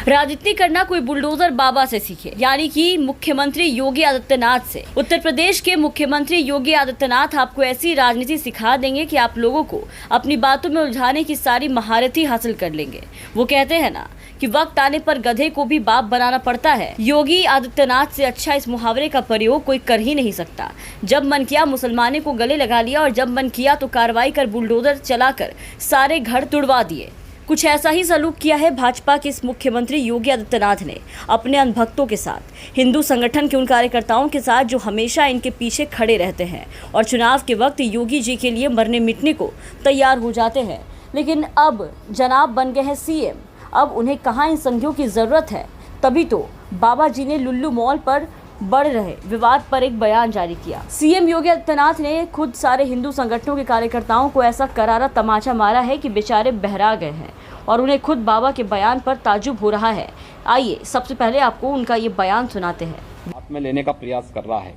राजनीति करना कोई बुलडोजर बाबा से सीखे, यानी कि मुख्यमंत्री योगी आदित्यनाथ से। उत्तर प्रदेश के मुख्यमंत्री योगी आदित्यनाथ आपको ऐसी राजनीति सिखा देंगे कि आप लोगों को अपनी बातों में उलझाने की सारी महारत ही हासिल कर लेंगे। वो कहते हैं ना कि वक्त आने पर गधे को भी बाप बनाना पड़ता है। योगी आदित्यनाथ से अच्छा इस मुहावरे का प्रयोग कोई कर ही नहीं सकता। जब मन किया मुसलमाने को गले लगा लिया और जब मन किया तो कार्रवाई कर बुलडोजर चलाकर सारे घर तुड़वा दिए। कुछ ऐसा ही सलूक किया है भाजपा के इस मुख्यमंत्री योगी आदित्यनाथ ने अपने अंधभक्तों के साथ, हिंदू संगठन के उन कार्यकर्ताओं के साथ जो हमेशा इनके पीछे खड़े रहते हैं और चुनाव के वक्त योगी जी के लिए मरने मिटने को तैयार हो जाते हैं। लेकिन अब जनाब बन गए हैं सीएम, अब उन्हें कहाँ इन संघियों की जरूरत है। तभी तो बाबा जी ने लुल्लू मॉल पर बढ़ रहे विवाद पर एक बयान जारी किया। सीएम योगी आदित्यनाथ ने खुद सारे हिंदू संगठनों के कार्यकर्ताओं को ऐसा करारा तमाचा मारा है कि बेचारे बहरा गए हैं और उन्हें खुद बाबा के बयान पर ताज्जुब हो रहा है। आइए सबसे पहले आपको उनका ये बयान सुनाते हैं। हाथ में लेने का प्रयास कर रहा है।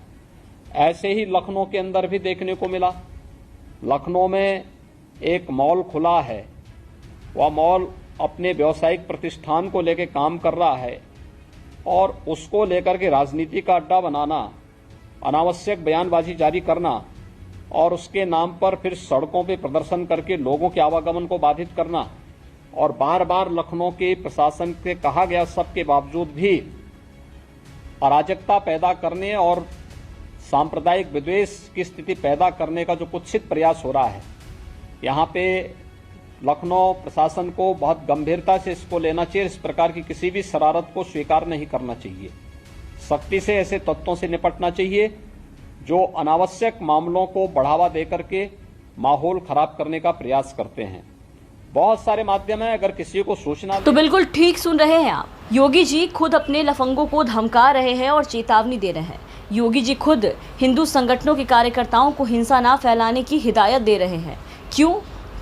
ऐसे ही लखनऊ के अंदर भी देखने को मिला। लखनऊ में एक मॉल खुला है, वह मॉल अपने व्यावसायिक प्रतिष्ठान को लेकर काम कर रहा है और उसको लेकर के राजनीति का अड्डा बनाना, अनावश्यक बयानबाजी जारी करना और उसके नाम पर फिर सड़कों पे प्रदर्शन करके लोगों के आवागमन को बाधित करना और बार बार लखनऊ के प्रशासन से कहा गया सबके बावजूद भी अराजकता पैदा करने और सांप्रदायिक विद्वेष की स्थिति पैदा करने का जो कुत्सित प्रयास हो रहा है, यहाँ पे लखनऊ प्रशासन को बहुत गंभीरता से इसको लेना चाहिए। इस प्रकार की किसी भी शरारत को स्वीकार नहीं करना चाहिए। सख्ती से ऐसे तत्वों से निपटना चाहिए जो अनावश्यक मामलों को बढ़ावा देकर के माहौल खराब करने का प्रयास करते हैं। बहुत सारे माध्यम है, अगर किसी को सूचना तो बिल्कुल ठीक सुन रहे हैं आप। योगी जी खुद अपने लफंगों को धमका रहे हैं और चेतावनी दे रहे हैं। योगी जी खुद हिंदू संगठनों के कार्यकर्ताओं को हिंसा ना फैलाने की हिदायत दे रहे हैं। क्यों?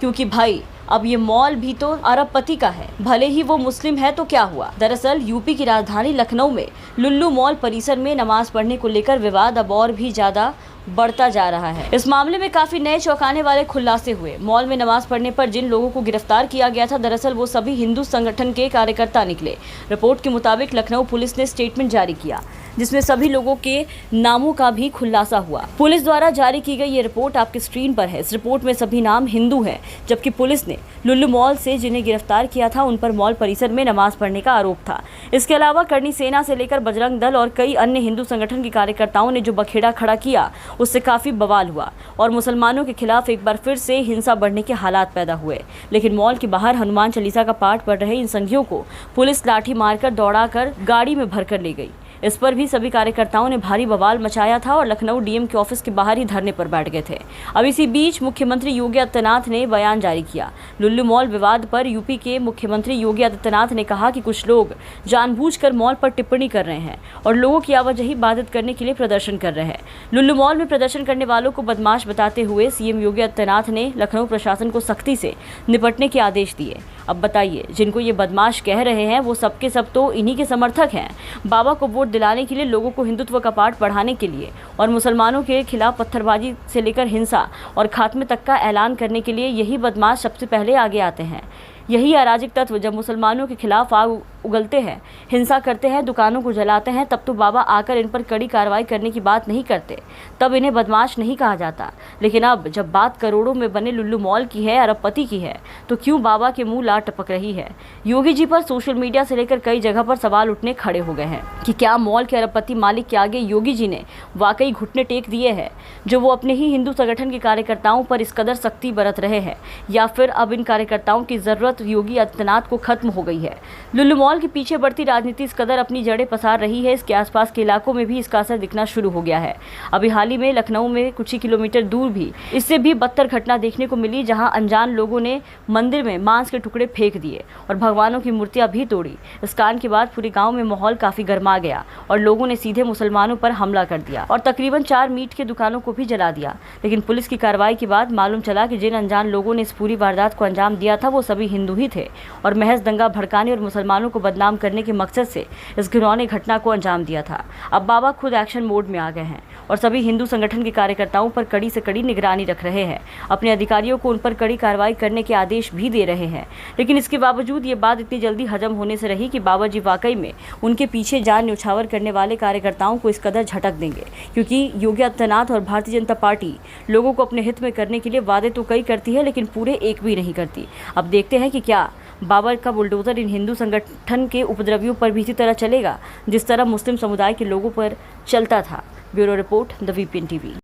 क्योंकि भाई अब ये मॉल भी तो अरबपति का है, भले ही वो मुस्लिम है तो क्या हुआ। दरअसल यूपी की राजधानी लखनऊ में लुल्लू मॉल परिसर में नमाज पढ़ने को लेकर विवाद अब और भी ज्यादा बढ़ता जा रहा है। इस मामले में काफी नए चौंकाने वाले खुलासे हुए। मॉल में नमाज पढ़ने पर जिन लोगों को गिरफ्तार किया गया था, दरअसल वो सभी हिंदू संगठन के कार्यकर्ता निकले। रिपोर्ट के मुताबिक लखनऊ पुलिस ने स्टेटमेंट जारी किया जिसमें सभी लोगों के नामों का भी खुलासा हुआ। पुलिस द्वारा जारी की गई ये रिपोर्ट आपके स्क्रीन पर है। इस रिपोर्ट में सभी नाम हिंदू हैं, जबकि पुलिस ने लुल्लू मॉल से जिन्हें गिरफ्तार किया था उन पर मॉल परिसर में नमाज पढ़ने का आरोप था। इसके अलावा करनी सेना से लेकर बजरंग दल और कई अन्य हिंदू संगठन के कार्यकर्ताओं ने जो बखेड़ा खड़ा किया उससे काफी बवाल हुआ और मुसलमानों के खिलाफ एक बार फिर से हिंसा बढ़ने के हालात पैदा हुए। लेकिन मॉल के बाहर हनुमान चालीसा का पाठ पढ़ रहे इन संघियों को पुलिस लाठी मारकर दौड़ाकर गाड़ी में भरकर ले गई। इस पर भी सभी कार्यकर्ताओं ने भारी बवाल मचाया था और लखनऊ डीएम के ऑफिस के बाहर ही धरने पर बैठ गए थे। अब इसी बीच मुख्यमंत्री योगी आदित्यनाथ ने बयान जारी किया। लुल्लू मॉल विवाद पर यूपी के मुख्यमंत्री योगी आदित्यनाथ ने कहा कि कुछ लोग जानबूझकर मॉल पर टिप्पणी कर रहे हैं और लोगों की आवाजाही बाधित करने के लिए प्रदर्शन कर रहे हैं। लुल्लू मॉल में प्रदर्शन करने वालों को बदमाश बताते हुए सीएम योगी आदित्यनाथ ने लखनऊ प्रशासन को सख्ती से निपटने के आदेश दिए। अब बताइए, जिनको ये बदमाश कह रहे हैं वो सबके सब तो इन्हीं के समर्थक हैं। बाबा को वोट दिलाने के लिए, लोगों को हिंदुत्व का पाठ पढ़ाने के लिए और मुसलमानों के खिलाफ पत्थरबाजी से लेकर हिंसा और खात्मे तक का ऐलान करने के लिए यही बदमाश सबसे पहले आगे आते हैं। यही अराजक तत्व जब मुसलमानों के खिलाफ आग उगलते हैं, हिंसा करते हैं, दुकानों को जलाते हैं, तब तो बाबा आकर इन पर कड़ी कार्रवाई करने की बात नहीं करते, तब इन्हें बदमाश नहीं कहा जाता। लेकिन अब जब बात करोड़ों में बने लुल्लू मॉल की है, अरबपति की है, तो क्यों बाबा के मुंह लाट टपक रही है। योगी जी पर सोशल मीडिया से लेकर कई जगह पर सवाल उठने खड़े हो गए हैं कि क्या मॉल के अरबपति मालिक के आगे योगी जी ने वाकई घुटने टेक दिए हैं, जो वो अपने ही हिंदू संगठन के कार्यकर्ताओं पर इस कदर सख्ती बरत रहे हैं, या फिर अब इन कार्यकर्ताओं की जरूरत योगी आदित्यनाथ को खत्म हो गई है। लुल्लू मॉल के पीछे बढ़ती राजनीति इस कदर अपनी जड़ें पसार रही है, इसके आसपास के इलाकों में भी इसका असर दिखना शुरू हो गया है। अभी हाल ही में लखनऊ में कुछ ही किलोमीटर दूर भी इससे भी बदतर घटना देखने को मिली, जहां अनजान लोगों ने मंदिर में मांस के टुकड़े फेंक दिए और भगवानों की मूर्तियां भी तोड़ी। इस कांड के बाद पूरे गाँव में माहौल काफी गर्मा गया और लोगों ने सीधे मुसलमानों पर हमला कर दिया और तकरीबन 4 मीट के दुकानों को भी जला दिया। लेकिन पुलिस की कार्रवाई के बाद मालूम चला कि जिन अनजान लोगों ने इस पूरी वारदात को अंजाम दिया था वो सभी हिंदू ही थे और महज दंगा भड़काने और मुसलमानों को बदनाम करने के मकसद से इस घिनौनी घटना को अंजाम दिया था। अब बाबा खुद एक्शन मोड में आ गए हैं और सभी हिंदू संगठन के कार्यकर्ताओं पर कड़ी से कड़ी निगरानी रख रहे हैं। अपने अधिकारियों को उन पर कड़ी कार्रवाई करने के आदेश भी दे रहे हैं। लेकिन इसके बावजूद ये बात इतनी जल्दी हजम होने से रही कि बाबा जी वाकई में उनके पीछे जान न्यौछावर करने वाले कार्यकर्ताओं को इस कदर झटक देंगे, क्योंकि योगी आदित्यनाथ और भारतीय जनता पार्टी लोगों को अपने हित में करने के लिए वादे तो कई करती है, लेकिन पूरे एक भी नहीं करती। अब देखते हैं कि क्या बाबा का बुलडोजर इन हिंदू संगठन के उपद्रवियों पर भी इसी तरह चलेगा जिस तरह मुस्लिम समुदाय के लोगों पर चलता था। Bureau report, the VPN TV.